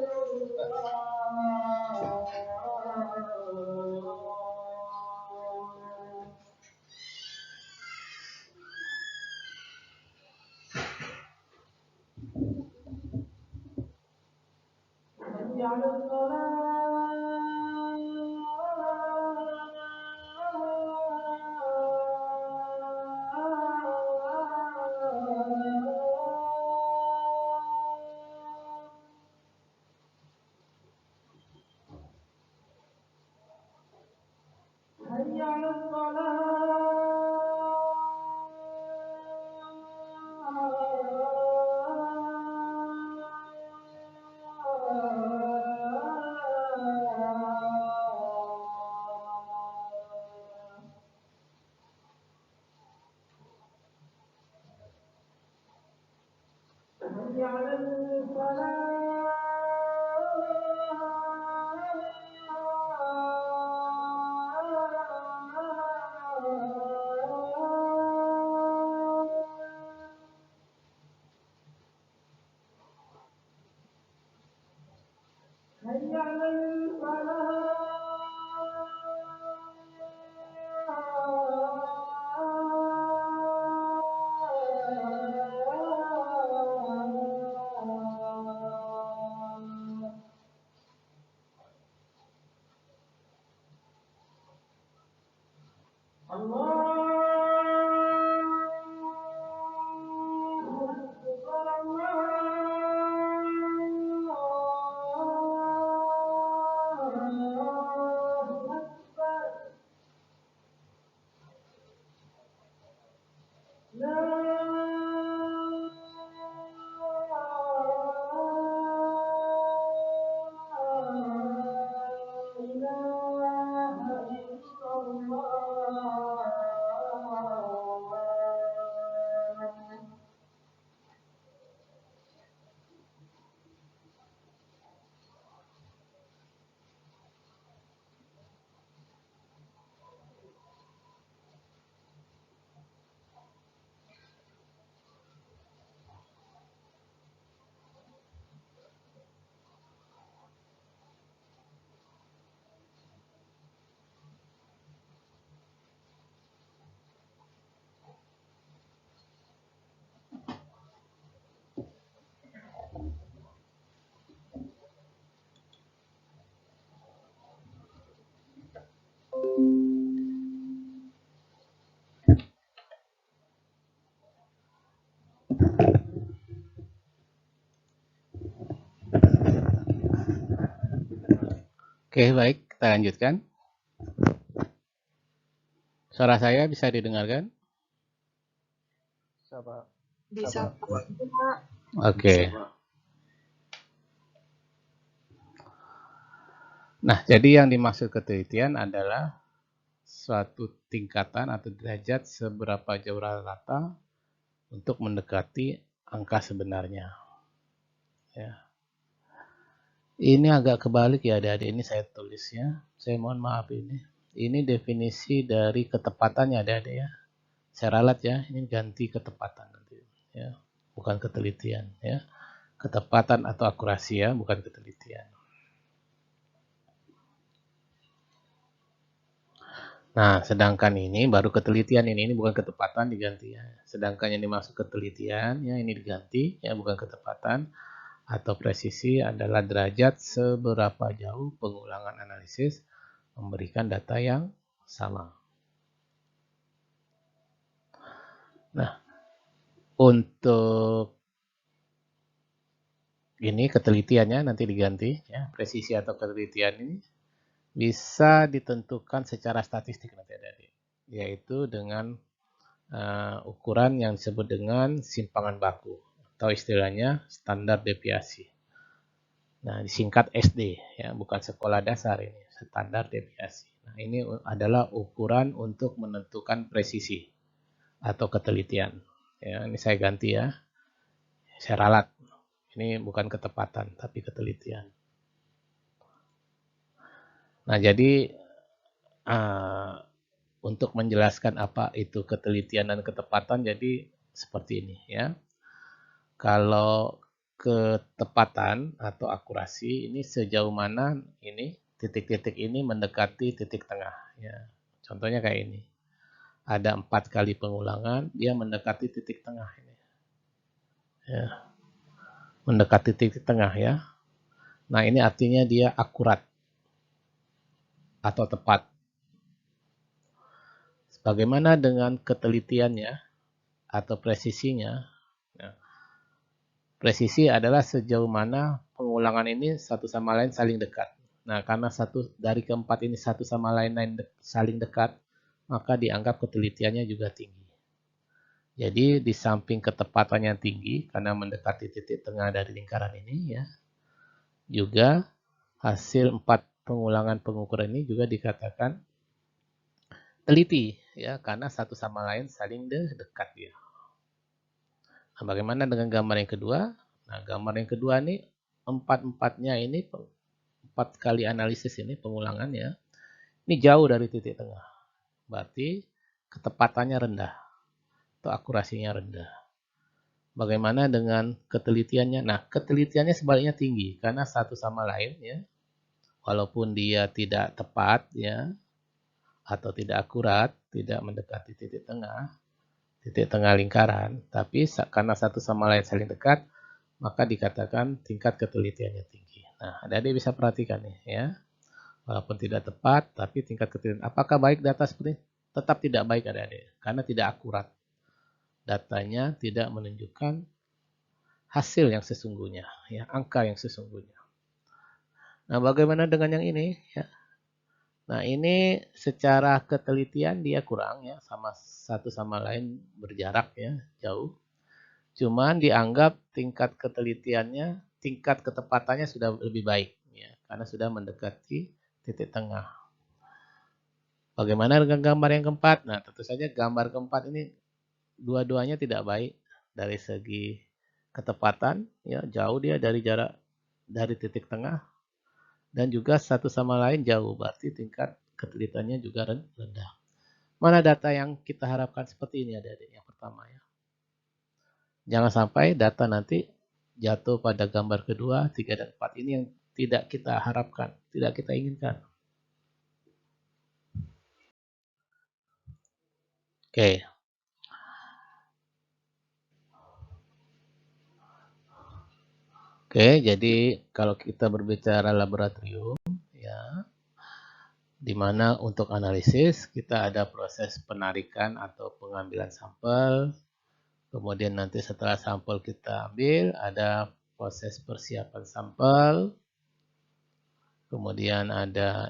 Oke, baik, kita lanjutkan. Suara saya bisa didengarkan? Bisa, Pak. Oke. Nah, jadi yang dimaksud ketelitian adalah suatu tingkatan atau derajat seberapa jauh rata-rata untuk mendekati angka sebenarnya. Ya. Ini agak kebalik ya adik-adik, ini saya tulisnya. Saya mohon maaf ini. Ini definisi dari ketepatannya adik-adik ya. Saya ralat ya, ini ganti ketepatan nanti ya. Bukan ketelitian ya. Ketepatan atau akurasi ya, bukan ketelitian. Nah, sedangkan ini baru ketelitian ini bukan ketepatan diganti ya. Sedangkan yang dimaksud ketelitian ya ini diganti ya bukan ketepatan atau presisi adalah derajat seberapa jauh pengulangan analisis memberikan data yang sama. Nah, untuk ini ketelitiannya nanti diganti ya, presisi atau ketelitian ini bisa ditentukan secara statistik nanti adik-adik, yaitu dengan ukuran yang disebut dengan simpangan baku atau istilahnya standar deviasi. Nah, disingkat SD ya, bukan sekolah dasar ini, standar deviasi. Nah, ini adalah ukuran untuk menentukan presisi atau ketelitian. Ya, ini saya ganti ya. Saya ralat. Ini bukan ketepatan tapi ketelitian. Nah, jadi untuk menjelaskan apa itu ketelitian dan ketepatan jadi seperti ini ya. Kalau ketepatan atau akurasi ini sejauh mana ini titik-titik ini mendekati titik tengah ya. Contohnya kayak ini. Ada 4 kali pengulangan, dia mendekati titik tengah ini. Ya. Mendekati titik tengah ya. Nah, ini artinya dia akurat atau tepat. Bagaimana dengan ketelitiannya atau presisinya? Nah, presisi adalah sejauh mana pengulangan ini satu sama lain saling dekat. Nah, karena satu dari keempat ini satu sama lain saling dekat, maka dianggap ketelitiannya juga tinggi. Jadi, di samping ketepatannya tinggi karena mendekati titik tengah dari lingkaran ini ya, juga hasil 4 pengulangan pengukuran ini juga dikatakan teliti ya, karena satu sama lain saling dekat ya. Nah, bagaimana dengan gambar yang kedua? Nah, gambar yang kedua nih empat-empatnya ini 4 kali analisis ini pengulangannya ini jauh dari titik tengah. Berarti ketepatannya rendah atau akurasinya rendah. Bagaimana dengan ketelitiannya? Nah, ketelitiannya sebaliknya tinggi karena satu sama lain ya. Walaupun dia tidak tepat ya atau tidak akurat, tidak mendekati titik tengah lingkaran, tapi karena satu sama lain saling dekat, maka dikatakan tingkat ketelitiannya tinggi. Nah, adik-adik bisa perhatikan nih ya. Walaupun tidak tepat, tapi tingkat ketelitian. Apakah baik data seperti ini? Tetap tidak baik adik-adik, karena tidak akurat. Datanya tidak menunjukkan hasil yang sesungguhnya, ya, angka yang sesungguhnya. Nah, bagaimana dengan yang ini? Ya. Nah, ini secara ketelitian dia kurang ya, sama satu sama lain berjarak ya, jauh. Cuman dianggap tingkat ketelitiannya, tingkat ketepatannya sudah lebih baik ya, karena sudah mendekati titik tengah. Bagaimana dengan gambar yang keempat? Nah, tentu saja gambar keempat ini dua-duanya tidak baik dari segi ketepatan, ya jauh dia dari jarak dari titik tengah dan juga satu sama lain jauh, berarti tingkat ketelitiannya juga rendah. Mana data yang kita harapkan seperti ini adik-adik yang pertama ya. Jangan sampai data nanti jatuh pada gambar kedua, 3 dan 4 ini yang tidak kita harapkan, tidak kita inginkan. Oke. Oke, jadi kalau kita berbicara laboratorium ya, di mana untuk analisis kita ada proses penarikan atau pengambilan sampel. Kemudian nanti setelah sampel kita ambil, ada proses persiapan sampel. kemudian ada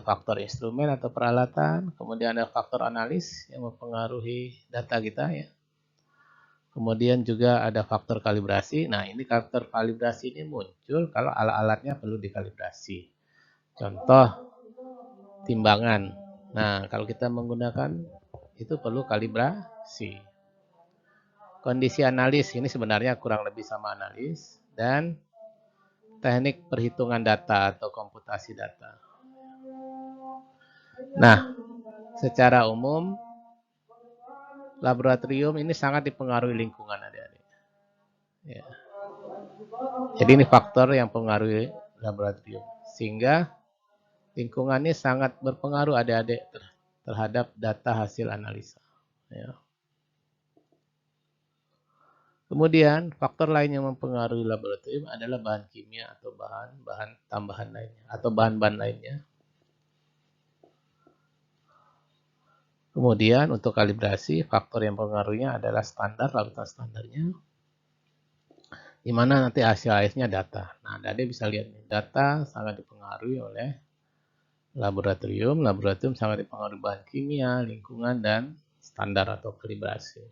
faktor instrumen atau peralatan, kemudian ada faktor analis yang mempengaruhi data kita ya. Kemudian juga ada faktor kalibrasi. Nah, ini faktor kalibrasi ini muncul kalau alat-alatnya perlu dikalibrasi. Contoh, timbangan. Nah, kalau kita menggunakan itu perlu kalibrasi. Kondisi analis ini sebenarnya kurang lebih sama analis. Dan teknik perhitungan data atau komputasi data. Nah, secara umum, laboratorium ini sangat dipengaruhi lingkungan adik-adik. Ya. Jadi ini faktor yang mempengaruhi laboratorium. Sehingga lingkungannya sangat berpengaruh adik-adik terhadap data hasil analisa. Ya. Kemudian faktor lain yang mempengaruhi laboratorium adalah bahan kimia atau bahan tambahan lainnya atau bahan-bahan lainnya. Kemudian untuk kalibrasi faktor yang mempengaruhinya adalah standar, larutan standarnya. Di mana nanti hasil-hasilnya data. Nah, adik bisa lihat nih, data sangat dipengaruhi oleh laboratorium. Laboratorium sangat dipengaruhi bahan kimia, lingkungan, dan standar atau kalibrasi.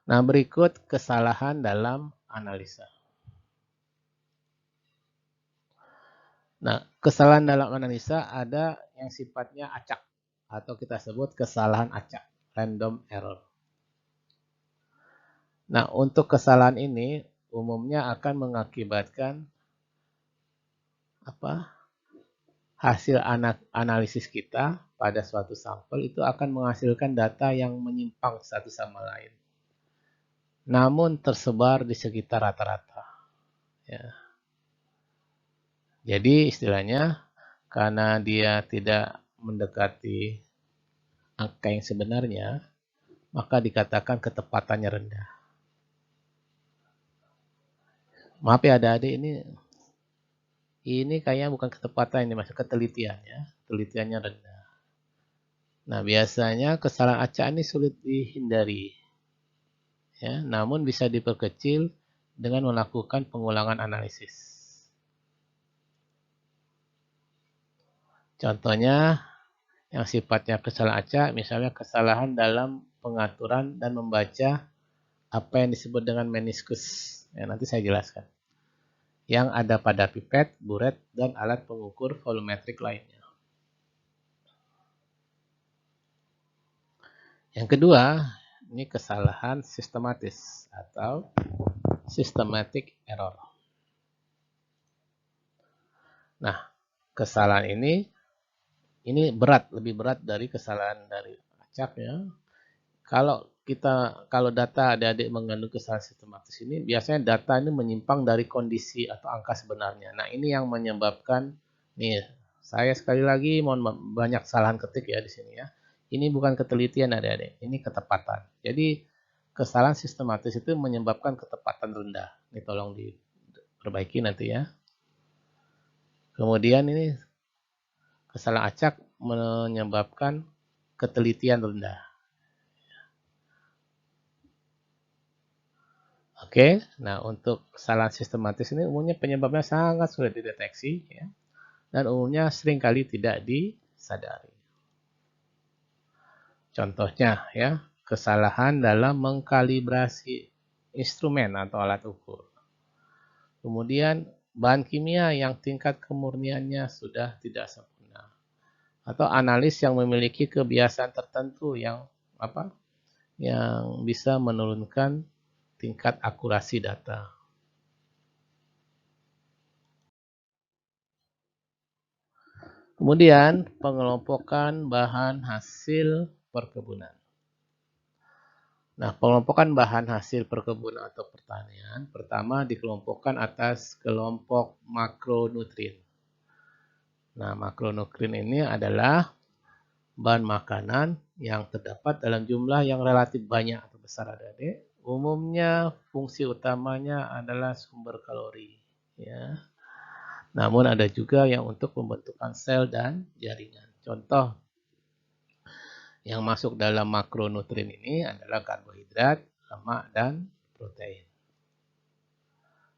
Nah, berikut kesalahan dalam analisa. Nah, kesalahan dalam analisa ada yang sifatnya acak atau kita sebut kesalahan acak, random error. Nah, untuk kesalahan ini umumnya akan mengakibatkan hasil analisis kita pada suatu sampel itu akan menghasilkan data yang menyimpang satu sama lain. Namun tersebar di sekitar rata-rata. Ya. Jadi istilahnya karena dia tidak mendekati angka yang sebenarnya, maka dikatakan ketepatannya rendah. Maaf ya adik-adik, ini kayaknya bukan ketepatan, ini masuk ketelitian ya. Telitiannya rendah. Nah, biasanya kesalahan acak ini sulit dihindari. Ya, namun bisa diperkecil dengan melakukan pengulangan analisis. Contohnya yang sifatnya kesalahan acak, misalnya kesalahan dalam pengaturan dan membaca apa yang disebut dengan meniskus. Ya, nanti saya jelaskan. Yang ada pada pipet, buret, dan alat pengukur volumetrik lainnya. Yang kedua, ini kesalahan sistematis atau systematic error. Nah, kesalahan ini berat, lebih berat dari kesalahan dari acak ya. Kalau data adik-adik mengandung kesalahan sistematis ini, biasanya data ini menyimpang dari kondisi atau angka sebenarnya. Nah, ini yang menyebabkan, nih, saya sekali lagi mohon banyak kesalahan ketik ya di sini ya. Ini bukan ketelitian adik-adik, ini ketepatan. Jadi, kesalahan sistematis itu menyebabkan ketepatan rendah. Ini tolong diperbaiki nanti ya. Kemudian ini kesalahan acak menyebabkan ketelitian rendah. Oke, nah untuk kesalahan sistematis ini umumnya penyebabnya sangat sulit dideteksi ya, dan umumnya seringkali tidak disadari. Contohnya ya, kesalahan dalam mengkalibrasi instrumen atau alat ukur. Kemudian bahan kimia yang tingkat kemurniannya sudah tidak sempurna. Atau analis yang memiliki kebiasaan tertentu yang bisa menurunkan tingkat akurasi data. Kemudian pengelompokan bahan hasil perkebunan. Nah, pengelompokan bahan hasil perkebunan atau pertanian pertama dikelompokkan atas kelompok makronutrien. Nah, makronutrien ini adalah bahan makanan yang terdapat dalam jumlah yang relatif banyak atau besar adik-adik. Umumnya fungsi utamanya adalah sumber kalori, ya. Namun ada juga yang untuk pembentukan sel dan jaringan. Contoh yang masuk dalam makronutrien ini adalah karbohidrat, lemak, dan protein.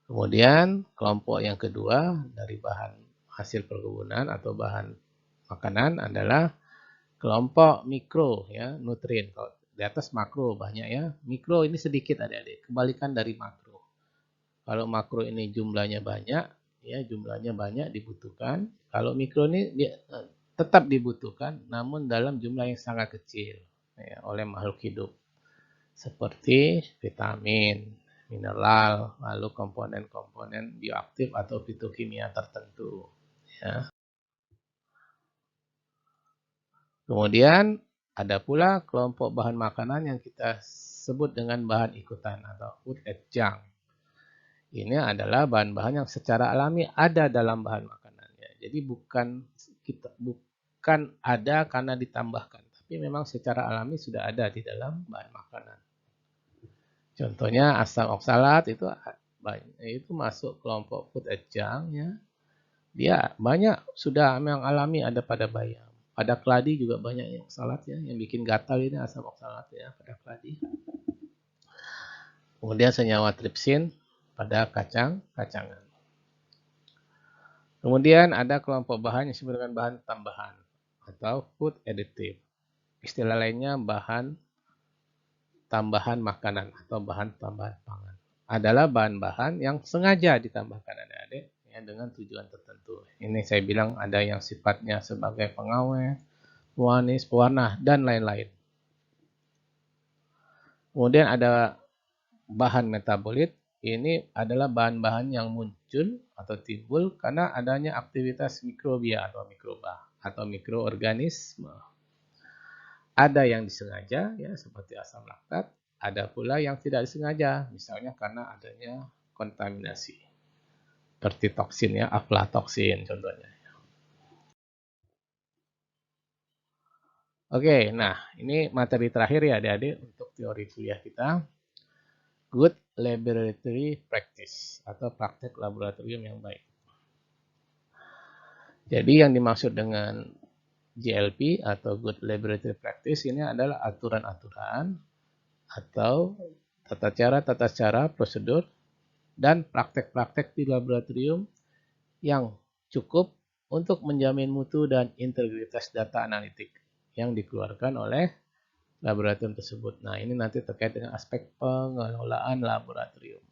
Kemudian kelompok yang kedua dari bahan hasil perkebunan atau bahan makanan adalah kelompok mikro ya, nutrien. Kalau di atas makro banyak ya, mikro ini sedikit adik-adik, kebalikan dari makro. Kalau makro ini jumlahnya banyak, ya jumlahnya banyak dibutuhkan. Kalau mikro ini tetap dibutuhkan, namun dalam jumlah yang sangat kecil ya, oleh makhluk hidup. Seperti vitamin, mineral, lalu komponen-komponen bioaktif atau fitokimia tertentu. Ya. Kemudian ada pula kelompok bahan makanan yang kita sebut dengan bahan ikutan atau food adjunct. Ini adalah bahan-bahan yang secara alami ada dalam bahan makanannya. Jadi bukan ada karena ditambahkan, tapi memang secara alami sudah ada di dalam bahan makanan. Contohnya asam oksalat itu masuk kelompok food adjunct ya. Dia banyak sudah memang alami ada pada bayam. Pada keladi juga banyak yang oksalat ya, yang bikin gatal ini asam oksalat ya pada keladi. Kemudian senyawa tripsin pada kacang-kacangan. Kemudian ada kelompok bahan yang disebut dengan bahan tambahan atau food additive. Istilah lainnya bahan tambahan makanan atau bahan tambahan pangan. Adalah bahan-bahan yang sengaja ditambahkan adik-adik ya, dengan tujuan tertentu. Ini saya bilang ada yang sifatnya sebagai pengawet, pemanis, pewarna, dan lain-lain. Kemudian ada bahan metabolit. Ini adalah bahan-bahan yang muncul atau timbul karena adanya aktivitas mikrobia atau mikroba atau mikroorganisme. Ada yang disengaja ya seperti asam laktat, ada pula yang tidak disengaja, misalnya karena adanya kontaminasi. Seperti toksin ya, aflatoksin contohnya. Oke, nah ini materi terakhir ya adik-adik untuk teori kuliah kita. Good laboratory practice atau praktek laboratorium yang baik. Jadi yang dimaksud dengan GLP atau Good Laboratory Practice ini adalah aturan-aturan atau tata cara, prosedur, dan praktek-praktek di laboratorium yang cukup untuk menjamin mutu dan integritas data analitik yang dikeluarkan oleh laboratorium tersebut. Nah, ini nanti terkait dengan aspek pengelolaan laboratorium.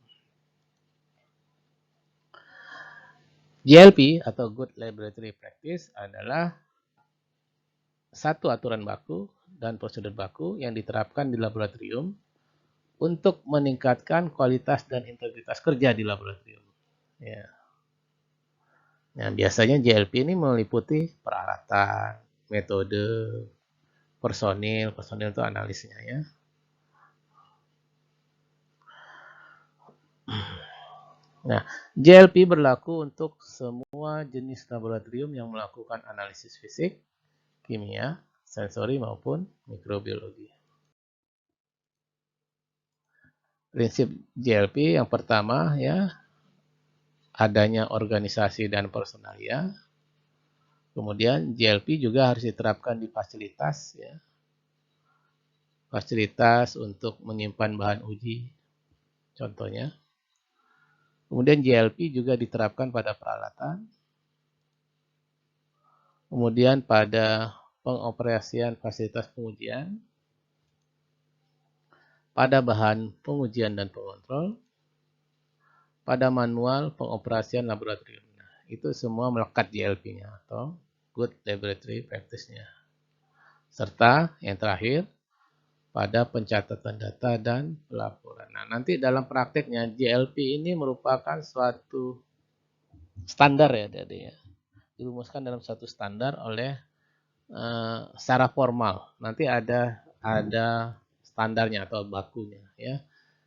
GLP atau Good Laboratory Practice adalah satu aturan baku dan prosedur baku yang diterapkan di laboratorium untuk meningkatkan kualitas dan integritas kerja di laboratorium. Ya. Nah, biasanya GLP ini meliputi peralatan, metode, personil itu analisnya ya. Nah, GLP berlaku untuk semua jenis laboratorium yang melakukan analisis fisik, kimia, sensori maupun mikrobiologi. Prinsip GLP yang pertama ya, adanya organisasi dan personalia. Kemudian GLP juga harus diterapkan di fasilitas ya. Fasilitas untuk menyimpan bahan uji contohnya. Kemudian GLP juga diterapkan pada peralatan. Kemudian pada pengoperasian fasilitas pengujian. Pada bahan pengujian dan pengontrol. Pada manual pengoperasian laboratorium. Nah, itu semua melekat GLP-nya atau Good Laboratory Practice-nya. Serta yang terakhir, pada pencatatan data dan pelaporan. Nah, nanti dalam prakteknya GLP ini merupakan suatu standar ya, Dede ya. Dirumuskan dalam suatu standar oleh secara formal. Nanti ada standarnya atau bakunya ya.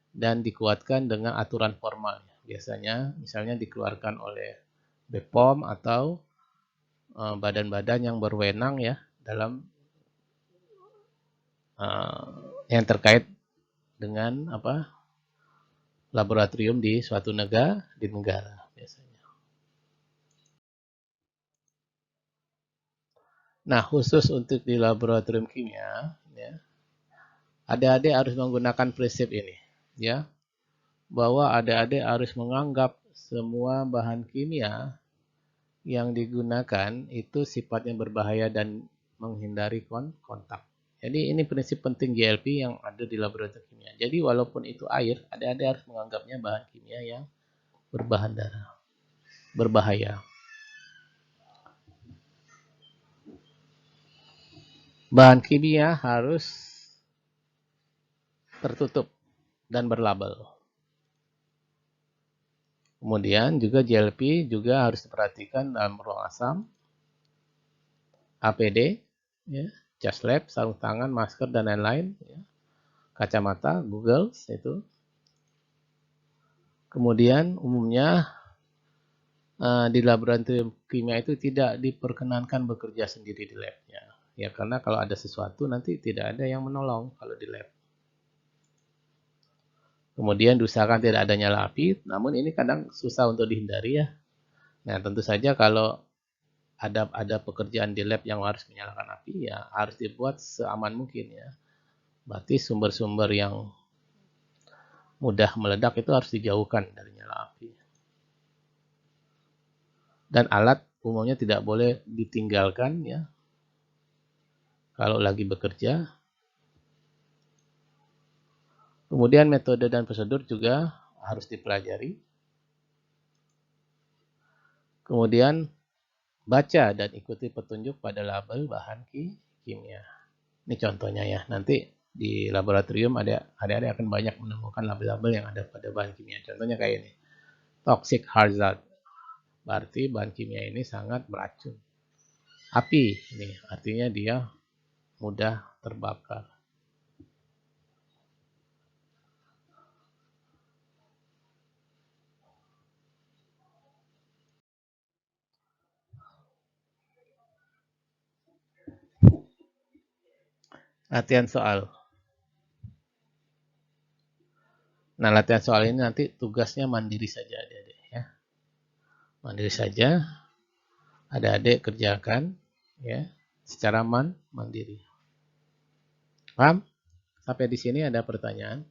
Dan dikuatkan dengan aturan formalnya. Biasanya misalnya dikeluarkan oleh BPOM atau badan-badan yang berwenang ya dalam yang terkait dengan laboratorium di suatu negara biasanya. Nah, khusus untuk di laboratorium kimia ya, adik-adik harus menggunakan prinsip ini ya. bahwa adik-adik harus menganggap semua bahan kimia yang digunakan itu sifatnya berbahaya dan menghindari kontak. Jadi ini prinsip penting GLP yang ada di laboratorium kimia. Jadi walaupun itu air, adik-adik harus menganggapnya bahan kimia yang berbahaya. Bahan kimia harus tertutup dan berlabel. Kemudian juga GLP juga harus diperhatikan dalam ruang asam, APD, ya, jas lab, sarung tangan, masker, dan lain-lain, ya, kacamata, goggles itu. Kemudian umumnya di laboratorium kimia itu tidak diperkenankan bekerja sendiri di labnya, ya karena kalau ada sesuatu nanti tidak ada yang menolong kalau di lab. Kemudian diusahakan tidak ada nyala api, namun ini kadang susah untuk dihindari ya. Nah tentu saja kalau ada pekerjaan di lab yang harus menyalakan api, ya harus dibuat seaman mungkin ya. Berarti sumber-sumber yang mudah meledak itu harus dijauhkan dari nyala api. Dan alat umumnya tidak boleh ditinggalkan ya kalau lagi bekerja. Kemudian metode dan prosedur juga harus dipelajari. Kemudian baca dan ikuti petunjuk pada label bahan kimia. Ini contohnya ya. Nanti di laboratorium adik-adik akan banyak menemukan label-label yang ada pada bahan kimia. Contohnya kayak ini. Toxic hazard. Berarti bahan kimia ini sangat beracun. Api, ini artinya dia mudah terbakar. Latihan soal. Nah, latihan soal ini nanti tugasnya mandiri saja adik-adik ya. Mandiri saja. Adik-adik kerjakan ya secara mandiri. Paham? Sampai di sini ada pertanyaan?